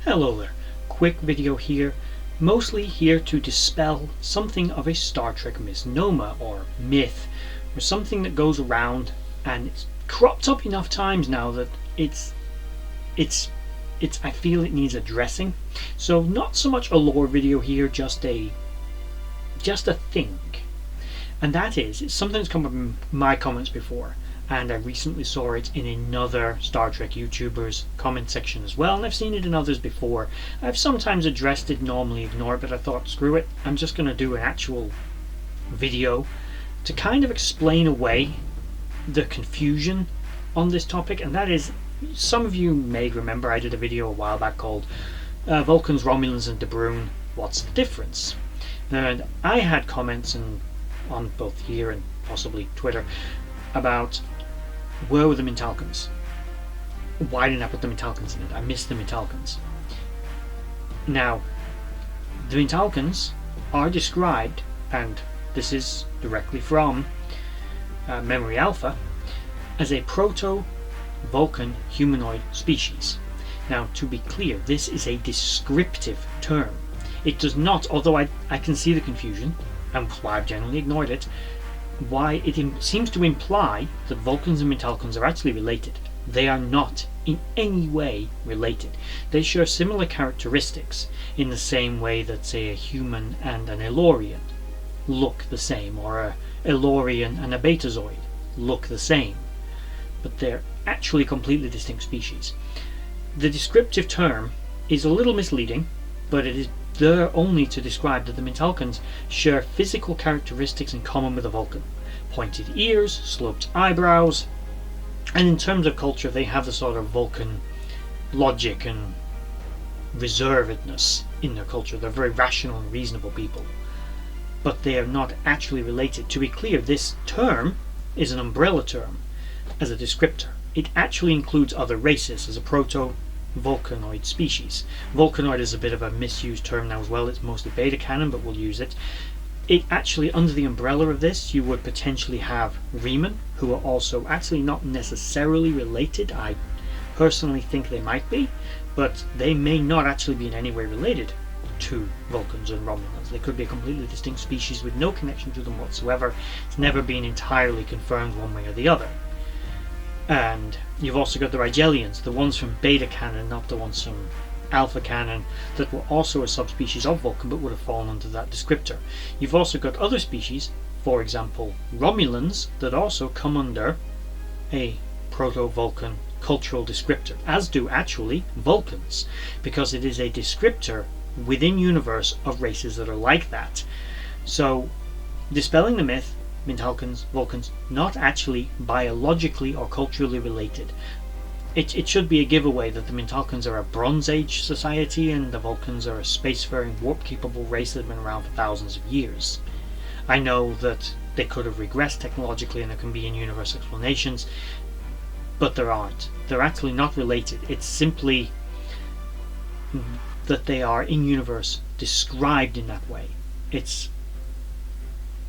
Hello there, quick video here, mostly here to dispel something of a Star Trek misnomer or myth, or something that goes around and it's cropped up enough times now that I feel it needs addressing. So not so much a lore video here, just a thing. And that is, it's something that's come up in my comments before, and I recently saw it in another Star Trek YouTuber's comment section as well, and I've seen it in others before. I've sometimes addressed it, normally ignore it, but I thought, screw it, I'm just going to do an actual video to kind of explain away the confusion on this topic. And that is, some of you may remember I did a video a while back called Vulcans, Romulans and De Bruyne, What's the Difference? And I had comments on both here and possibly Twitter about where were the Mintalcans? Why didn't I put the Mintalcans in it? I missed the Mintalcans. Now, the Mintalcans are described, and this is directly from Memory Alpha, as a proto-Vulcan humanoid species. Now, to be clear, this is a descriptive term. It does not, although I can see the confusion, and why I've generally ignored it, why it seems to imply that Vulcans and Mintalcans are actually related. They are not in any way related. They share similar characteristics in the same way that, say, a human and an Elorian look the same, or a Elorian and a Betazoid look the same, but they're actually completely distinct species. The descriptive term is a little misleading, but it is there only to describe that the Mintalcans share physical characteristics in common with the Vulcan. Pointed ears, sloped eyebrows, and in terms of culture they have the sort of Vulcan logic and reservedness in their culture. They're very rational and reasonable people, but they are not actually related. To be clear, this term is an umbrella term as a descriptor. It actually includes other races as a proto-Vulcanoid species. Vulcanoid is a bit of a misused term now as well. It's mostly beta canon, but we'll use it. It actually, under the umbrella of this, you would potentially have Reman, who are also actually not necessarily related. I personally think they might be, but they may not actually be in any way related to Vulcans and Romulans. They could be a completely distinct species with no connection to them whatsoever. It's never been entirely confirmed one way or the other. And you've also got the Rigelians, the ones from Beta Canon, not the ones from Alpha Canon, that were also a subspecies of Vulcan but would have fallen under that descriptor. You've also got other species, for example Romulans, that also come under a proto-Vulcan cultural descriptor, as do actually Vulcans, because it is a descriptor within universe of races that are like that. So, dispelling the myth, Mintalcans, Vulcans, not actually biologically or culturally related. It should be a giveaway that the Mintalcans are a Bronze Age society and the Vulcans are a spacefaring, warp-capable race that have been around for thousands of years. I know that they could have regressed technologically and there can be in-universe explanations, but there aren't. They're actually not related. It's simply that they are in-universe described in that way. It's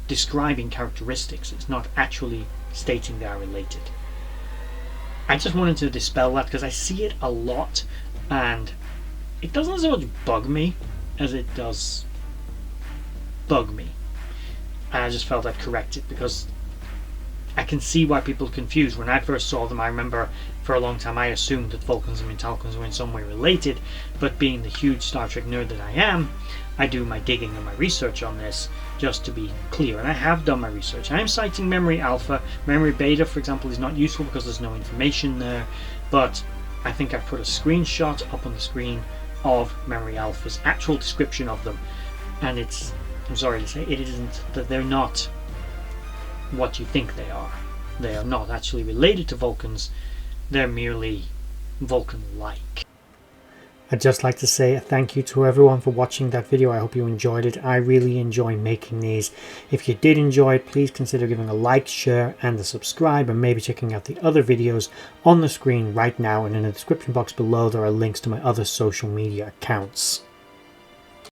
describing characteristics. It's not actually stating they are related. I just wanted to dispel that because I see it a lot and it doesn't so much bug me as it does bug me. And I just felt I'd correct it because I can see why people are confused. When I first saw them, I remember for a long time I assumed that Vulcans and Mintalcans were in some way related, but being the huge Star Trek nerd that I am, I do my digging and my research on this just to be clear, and I have done my research. I am citing Memory Alpha. Memory Beta, for example, is not useful because there's no information there, but I think I've put a screenshot up on the screen of Memory Alpha's actual description of them, and it's, I'm sorry to say, it isn't that they're not what you think they are. They are not actually related to Vulcans, they're merely Vulcan-like. I'd just like to say a thank you to everyone for watching that video. I hope you enjoyed it. I really enjoy making these. If you did enjoy it, please consider giving a like, share and a subscribe, and maybe checking out the other videos on the screen right now, and in the description box below there are links to my other social media accounts.